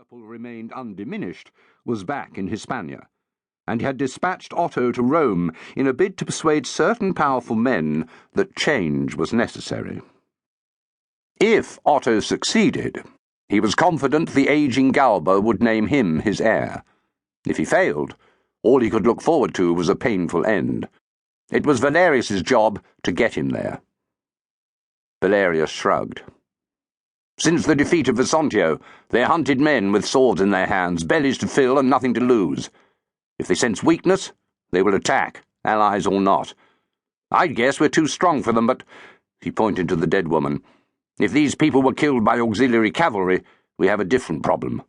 purple remained undiminished, was back in Hispania, and he had dispatched Otto to Rome in a bid to persuade certain powerful men that change was necessary. If Otto succeeded, he was confident the aging Galba would name him his heir. If he failed, all he could look forward to was a painful end. It was Valerius's job to get him there. Valerius shrugged. Since the defeat of Vesontio, they hunted men with swords in their hands, bellies to fill and nothing to lose. If they sense weakness, they will attack, allies or not. I'd guess we're too strong for them, but, he pointed to the dead woman, if these people were killed by auxiliary cavalry, we have a different problem.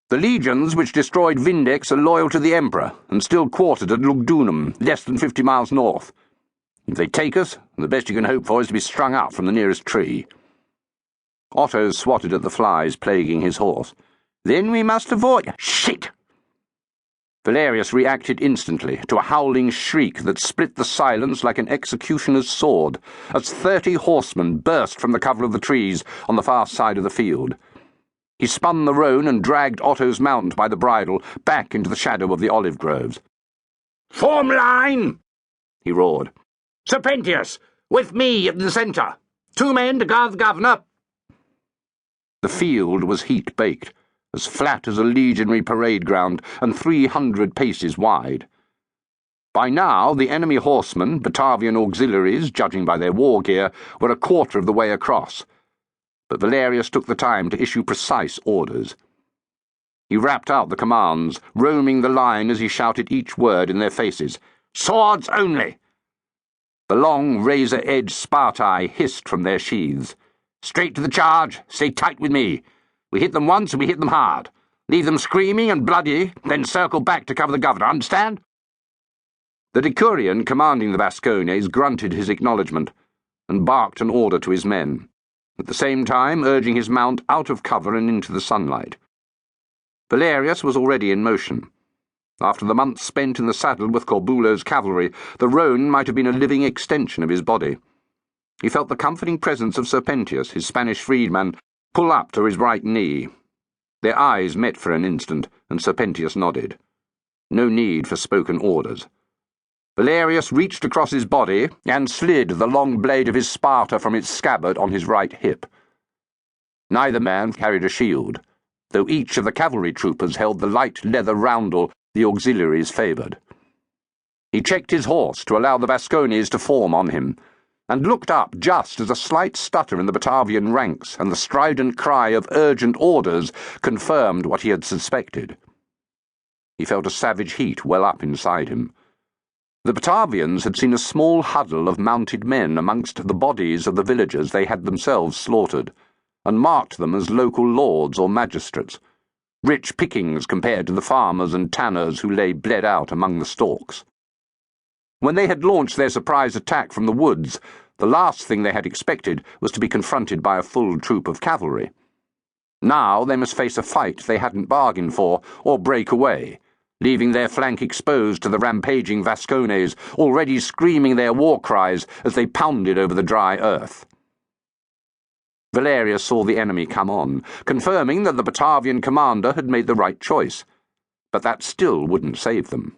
The legions which destroyed Vindex are loyal to the Emperor and still quartered at Lugdunum, less than 50 miles north. If they take us, the best you can hope for is to be strung out from the nearest tree. Otto swatted at the flies plaguing his horse. Then we must avoid— Shit! Valerius reacted instantly to a howling shriek that split the silence like an executioner's sword, as 30 horsemen burst from the cover of the trees on the far side of the field. He spun the roan and dragged Otto's mount by the bridle back into the shadow of the olive groves. "Form line!" he roared. "Serpentius, with me in the centre. 2 men to guard the governor." The field was heat-baked, as flat as a legionary parade ground and 300 paces wide. By now, the enemy horsemen, Batavian auxiliaries, judging by their war gear, were a quarter of the way across. But Valerius took the time to issue precise orders. He rapped out the commands, roaming the line as he shouted each word in their faces. "Swords only!" The long, razor-edged spathae hissed from their sheaths. "Straight to the charge. Stay tight with me. We hit them once and we hit them hard. Leave them screaming and bloody, then circle back to cover the governor. Understand?" The decurion commanding the Vascones grunted his acknowledgement and barked an order to his men, at the same time urging his mount out of cover and into the sunlight. Valerius was already in motion. After the months spent in the saddle with Corbulo's cavalry, the roan might have been a living extension of his body. He felt the comforting presence of Serpentius, his Spanish freedman, pull up to his right knee. Their eyes met for an instant, and Serpentius nodded. No need for spoken orders. Valerius reached across his body and slid the long blade of his sparta from its scabbard on his right hip. Neither man carried a shield, though each of the cavalry troopers held the light leather roundel the auxiliaries favoured. He checked his horse to allow the Vascones to form on him, and looked up just as a slight stutter in the Batavian ranks and the strident cry of urgent orders confirmed what he had suspected. He felt a savage heat well up inside him. The Batavians had seen a small huddle of mounted men amongst the bodies of the villagers they had themselves slaughtered, and marked them as local lords or magistrates, rich pickings compared to the farmers and tanners who lay bled out among the stalks. When they had launched their surprise attack from the woods, the last thing they had expected was to be confronted by a full troop of cavalry. Now they must face a fight they hadn't bargained for, or break away, leaving their flank exposed to the rampaging Vascones, already screaming their war cries as they pounded over the dry earth. Valerius saw the enemy come on, confirming that the Batavian commander had made the right choice, but that still wouldn't save them.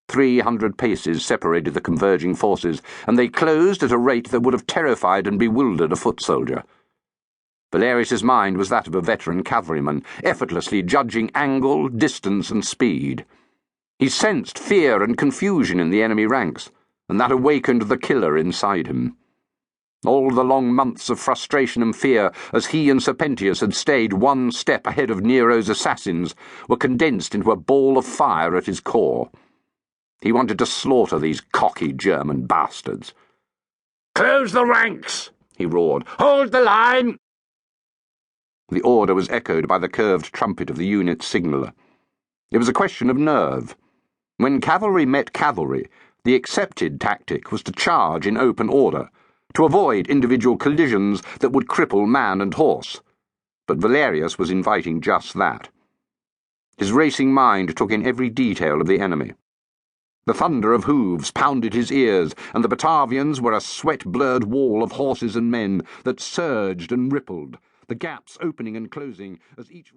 300 paces separated the converging forces, and they closed at a rate that would have terrified and bewildered a foot soldier. Valerius's mind was that of a veteran cavalryman, effortlessly judging angle, distance, and speed. He sensed fear and confusion in the enemy ranks, and that awakened the killer inside him. All the long months of frustration and fear, as he and Serpentius had stayed one step ahead of Nero's assassins, were condensed into a ball of fire at his core. He wanted to slaughter these cocky German bastards. "Close the ranks!" he roared. "Hold the line!" The order was echoed by the curved trumpet of the unit's signaller. It was a question of nerve. When cavalry met cavalry, the accepted tactic was to charge in open order, to avoid individual collisions that would cripple man and horse. But Valerius was inviting just that. His racing mind took in every detail of the enemy. The thunder of hooves pounded his ears, and the Batavians were a sweat-blurred wall of horses and men that surged and rippled, the gaps opening and closing as each